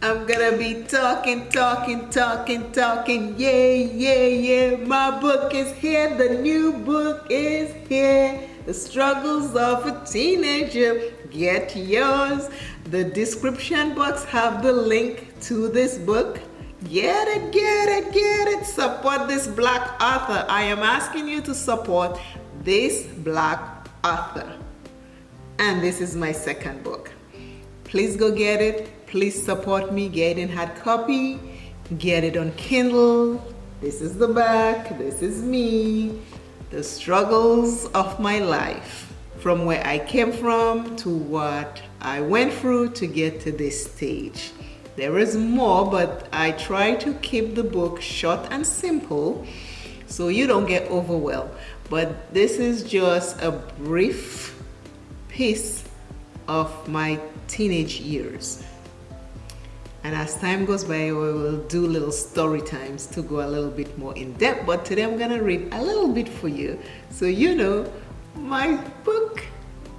I'm gonna be talking. Yeah. My book is here. The new book is here. The struggles of a teenager. Get yours. The description box have the link to this book. Get it. Support this Black author. I am asking you to support this Black author. And this is my second book. Please go get it. Please support me. Get it in hard copy. Get it on Kindle. This is the back. This is me. The struggles of my life. From where I came from to what I went through to get to this stage. There is more, but I try to keep the book short and simple so you don't get overwhelmed. But this is just a brief piece of my teenage years. And as time goes by, we will do little story times to go a little bit more in depth. But today I'm gonna read a little bit for you so you know my book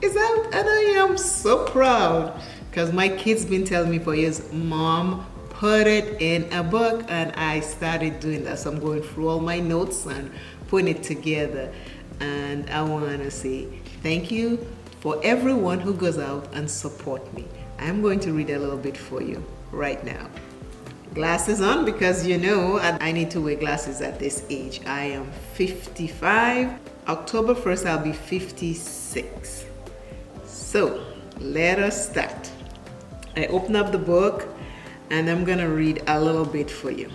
is out, and I am so proud because my kids been telling me for years, Mom, put it in a book, and I started doing that. So I'm going through all my notes and putting it together. And I want to say thank you for everyone who goes out and support me. I'm going to read a little bit for you right now. Glasses on, because you know I need to wear glasses at this age. I am 55. October 1st, I'll be 56. So let us start. I open up the book and I'm gonna read a little bit for you.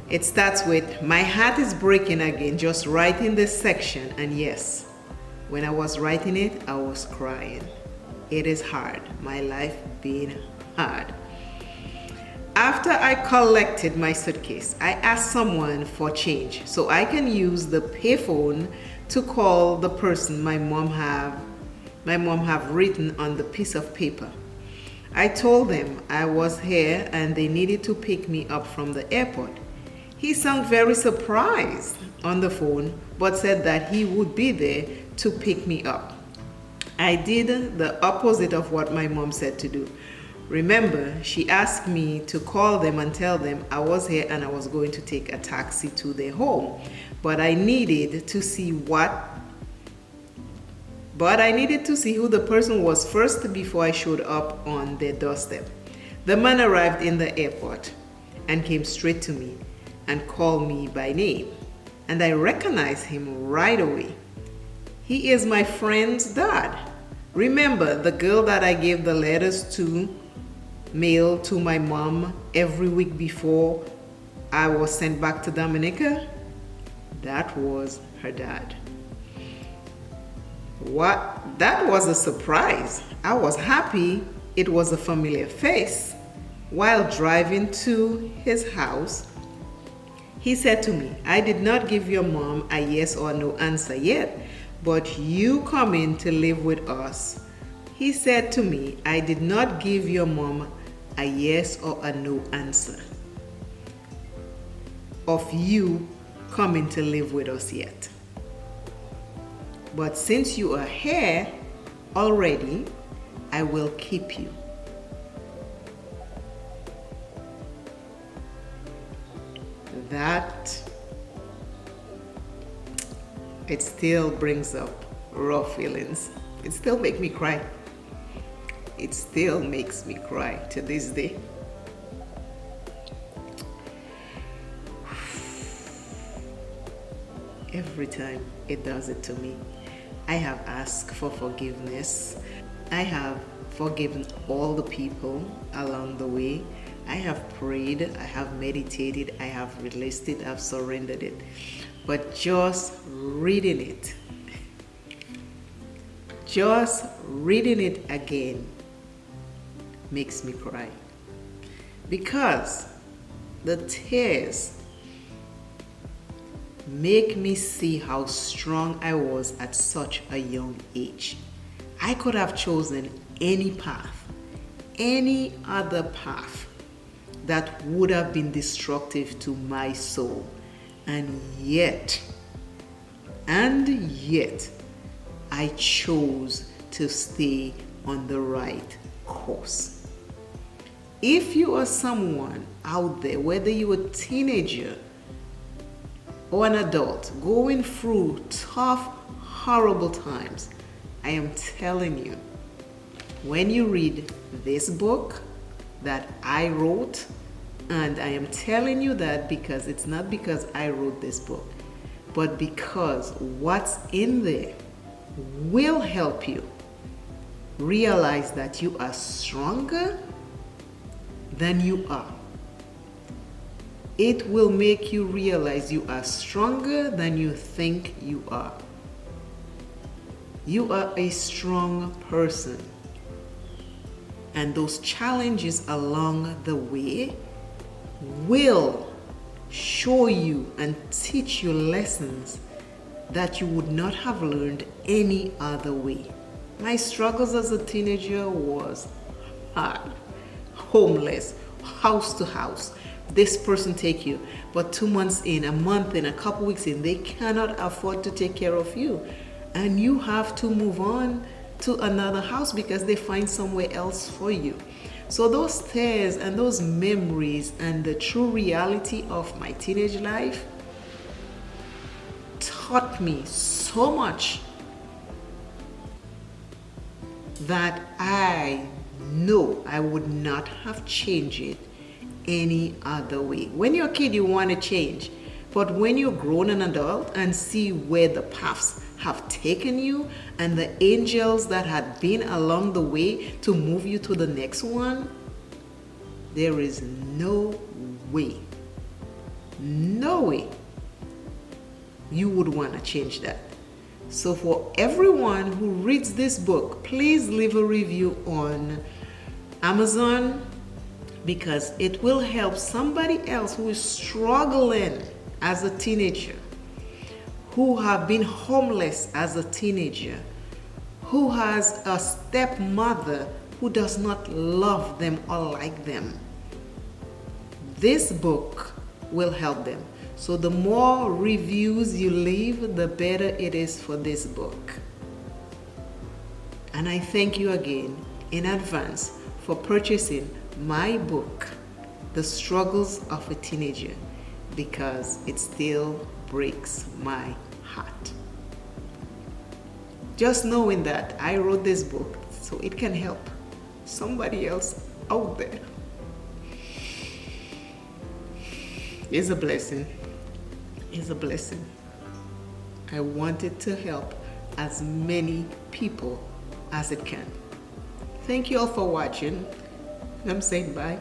It starts with, my heart is breaking again, just writing this section. And yes, when I was writing it, I was crying. It is hard, my life being hard. After I collected my suitcase, I asked someone for change so I can use the payphone to call the person my mom have written on the piece of paper. I told them I was here and they needed to pick me up from the airport. He sounded very surprised on the phone, but said that he would be there to pick me up. I did the opposite of what my mom said to do. Remember, she asked me to call them and tell them I was here and I was going to take a taxi to their home. But I needed to see who the person was first before I showed up on their doorstep. The man arrived in the airport and came straight to me and called me by name. And I recognized him right away. He is my friend's dad. Remember the girl that I gave the letters to mail to my mom every week before I was sent back to Dominica? That was her dad. What? That was a surprise. I was happy it was a familiar face. While driving to his house, he said to me, I did not give your mom a yes or no answer yet, but you coming to live with us. He said to me, I did not give your mom a yes or a no answer of you coming to live with us yet. But since you are here already, I will keep you. That, it still brings up raw feelings. It still makes me cry. It still makes me cry to this day. Every time it does it to me. I have asked for forgiveness. I have forgiven all the people along the way. I have prayed, I have meditated, I have released it, I've surrendered it. But just reading it again makes me cry. Because the tears make me see how strong I was at such a young age. I could have chosen any path, any other path that would have been destructive to my soul. And yet, I chose to stay on the right course. if you are someone out there, whether you're a teenager or an adult going through tough, horrible times, I am telling you, when you read this book that I wrote, and I am telling you that because it's not because I wrote this book, but because what's in there will help you realize that you are stronger than you are. It will make you realize you are stronger than you think you are. You are a strong person. And those challenges along the way will show you and teach you lessons that you would not have learned any other way. My struggles as a teenager was hard, homeless, house to house. This person take you, but 2 months in, a month in, a couple weeks in, they cannot afford to take care of you. And you have to move on to another house because they find somewhere else for you. So those tears and those memories and the true reality of my teenage life taught me so much that I know I would not have changed it any other way. When you're a kid, you want to change. But when you're grown and adult and see where the paths have taken you and the angels that had been along the way to move you to the next one, there is no way you would want to change that. So for everyone who reads this book, please leave a review on Amazon, because it will help somebody else who is struggling as a teenager, who have been homeless as a teenager, who has a stepmother who does not love them or like them. This book will help them. So the more reviews you leave, the better it is for this book. And I thank you again in advance for purchasing my book, The Struggles of a Teenager, because it still breaks my heart. Just knowing that I wrote this book so it can help somebody else out there is a blessing. Is a blessing. I want it to help as many people as it can. Thank you all for watching. I'm saying bye.